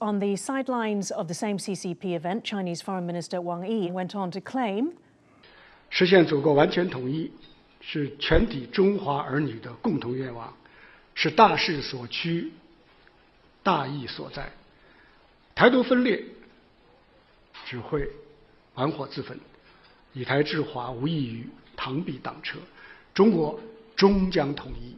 On the sidelines of the same CCP event, Chinese Foreign Minister Wang Yi went on to claim, 实现祖国完全统一是全体中华儿女的共同愿望，是大势所趋、大义所在。台独分裂只会玩火自焚，以台制华无异于螳臂挡车。中国终将统一。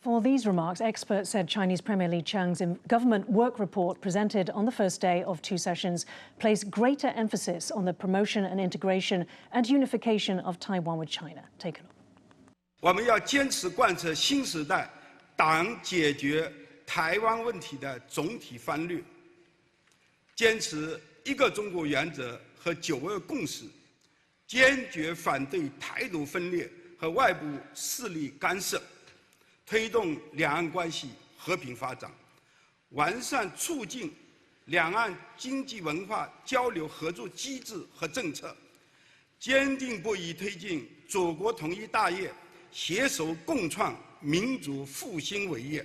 Before these remarks, experts said Chinese Premier Li Qiang's government work report presented on the first day of two sessions placed greater emphasis on the promotion and integration and unification of Taiwan with China. Take it on. 我们要坚持贯彻新时代党解决台湾问题的总体方略，坚持一个中国原则和9·2共识，坚决反对台独分裂和外部势力干涉。 推动两岸关系和平发展，完善促进两岸经济文化交流合作机制和政策，坚定不移推进祖国统一大业，携手共创民族复兴伟业。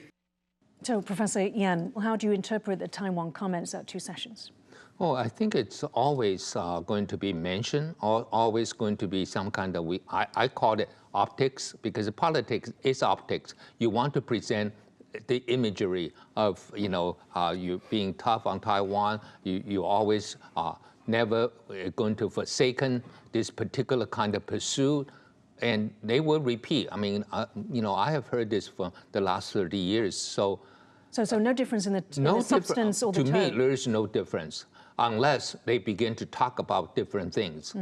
So, Professor Yan, how do you interpret the Taiwan comments at two sessions? Oh, I think it's always going to be mentioned, or always going to be some kind of, I call it optics, because politics is optics. You want to present the imagery of, you being tough on Taiwan. You always never going to forsaken this particular kind of pursuit. And they will repeat. I mean, I have heard this for the last 30 years. So no difference in the substance or the tone? To me, there is no difference, unless they begin to talk about different things.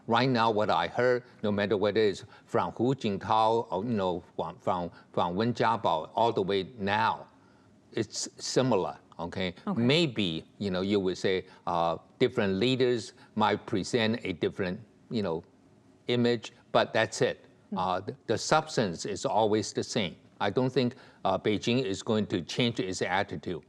Right now, what I heard, no matter what it is, from Hu Jintao, or, from Wen Jiabao, all the way now, it's similar, okay? Maybe, you would say different leaders might present a different, image, but that's it. The substance is always the same. I don't think Beijing is going to change its attitude.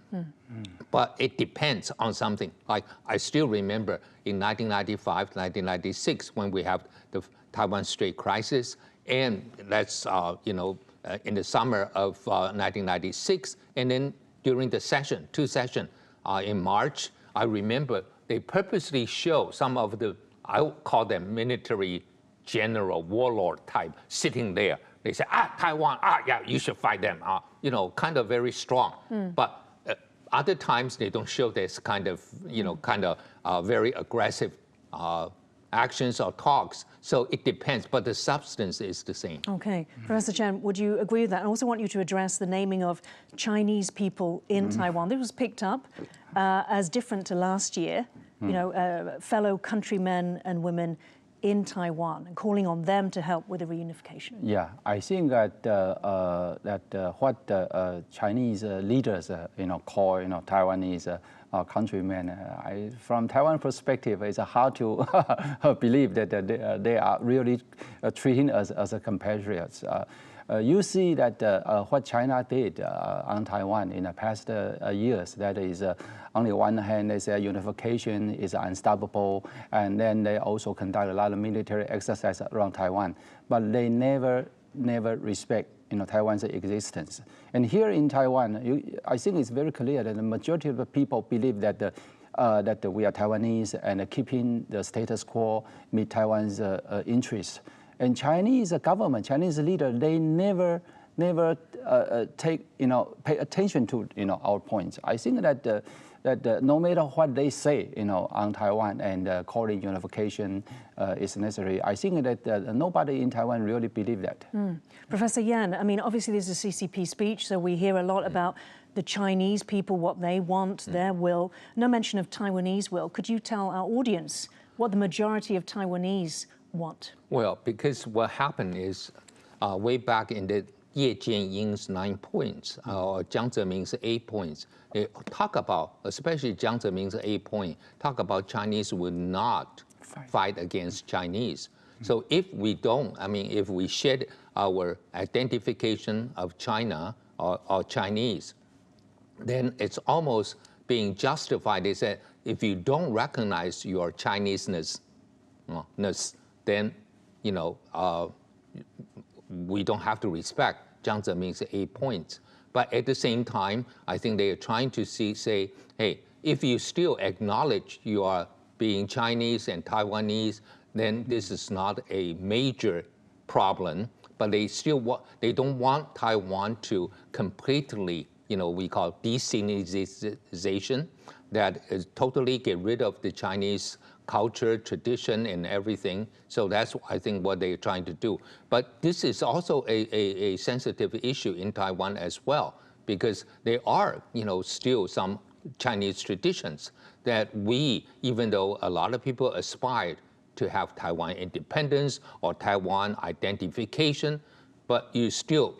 But it depends on something. Like, I still remember in 1995, 1996, when we have the Taiwan Strait crisis, and that's, in the summer of 1996, and then during the two sessions in March, I remember they purposely show some of the, I call them military general warlord type sitting there. They say, Taiwan, yeah, you should fight them, kind of very strong. But other times they don't show this kind of, very aggressive actions or talks. So it depends, but the substance is the same. Okay. Professor Chen, would you agree with that? I also want you to address the naming of Chinese people in Taiwan. This was picked up as different to last year, fellow countrymen and women in Taiwan, and calling on them to help with the reunification. Yeah, I think that what the Chinese leaders, call, Taiwanese countrymen, from Taiwan perspective, it's hard to believe that they are really treating us as a compatriots. You see that what China did on Taiwan in the past years, that is, on the one hand, they say unification is unstoppable, and then they also conduct a lot of military exercise around Taiwan, but they never respect Taiwan's existence. And here in Taiwan, I think it's very clear that the majority of the people believe that that we are Taiwanese, and keeping the status quo meet Taiwan's interests. And Chinese government, Chinese leader, they never pay attention to our points. I think that no matter what they say, on Taiwan and calling unification is necessary, I think that nobody in Taiwan really believe that. Professor Yan, I mean, obviously there's a CCP speech, so we hear a lot about the Chinese people, what they want, their will. No mention of Taiwanese will. Could you tell our audience what the majority of Taiwanese want? Well, because what happened is way back in the Ye Jianying's 9 points, or Jiang Zeming's 8 points, they talk about, especially Jiang Zeming's 8 point, talk about Chinese will not fight against Chinese. So if we don't, if we shed our identification of China or Chinese, then it's almost being justified. They said, if you don't recognize your Chineseness, then, we don't have to respect Jiang Zeming's 8 points. But at the same time, I think they are trying to say, hey, if you still acknowledge you are being Chinese and Taiwanese, then this is not a major problem. But they don't want Taiwan to completely, we call de-Sinization, that is totally get rid of the Chinese culture, tradition, and everything. So that's, I think, what they're trying to do. But this is also a sensitive issue in Taiwan as well, because there are, still some Chinese traditions that we, even though a lot of people aspire to have Taiwan independence or Taiwan identification, but you still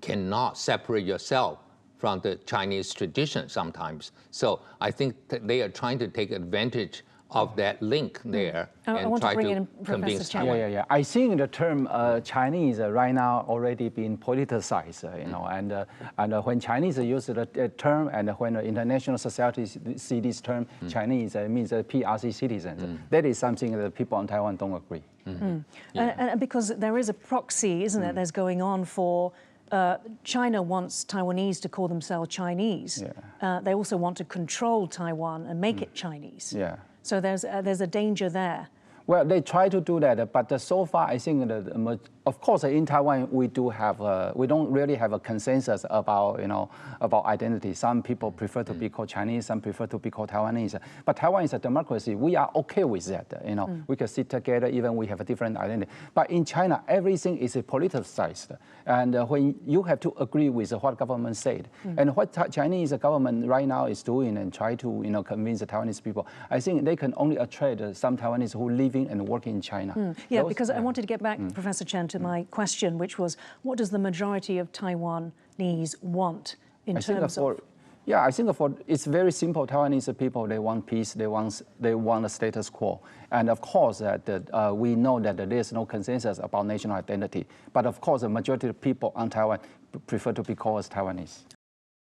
cannot separate yourself from the Chinese tradition sometimes. So I think that they are trying to take advantage of that link there and try to convince Taiwan. Yeah. I think the term Chinese right now already been politicized, and when Chinese use the term, and when the international society see this term, Chinese, it means PRC citizens. That is something that people in Taiwan don't agree. And because there is a proxy, isn't it, there's going on for China wants Taiwanese to call themselves Chinese. They also want to control Taiwan and make it Chinese. So there's a danger there. Well, they try to do that, but so far I think that, of course, in Taiwan we don't really have a consensus about about identity. Some people prefer to be called Chinese, some prefer to be called Taiwanese. But Taiwan is a democracy. We are okay with that. We can sit together even we have a different identity. But in China, everything is politicized, and when you have to agree with what government said, and what Chinese government right now is doing and try to convince the Taiwanese people, I think they can only attract some Taiwanese who living and working in China. Because I wanted to get back, Professor Chen, to my question, which was, what does the majority of Taiwanese want in terms of? Yeah, I think it's very simple. Taiwanese people, they want peace, they want a status quo. And of course, we know that there is no consensus about national identity. But of course, the majority of people on Taiwan prefer to be called as Taiwanese.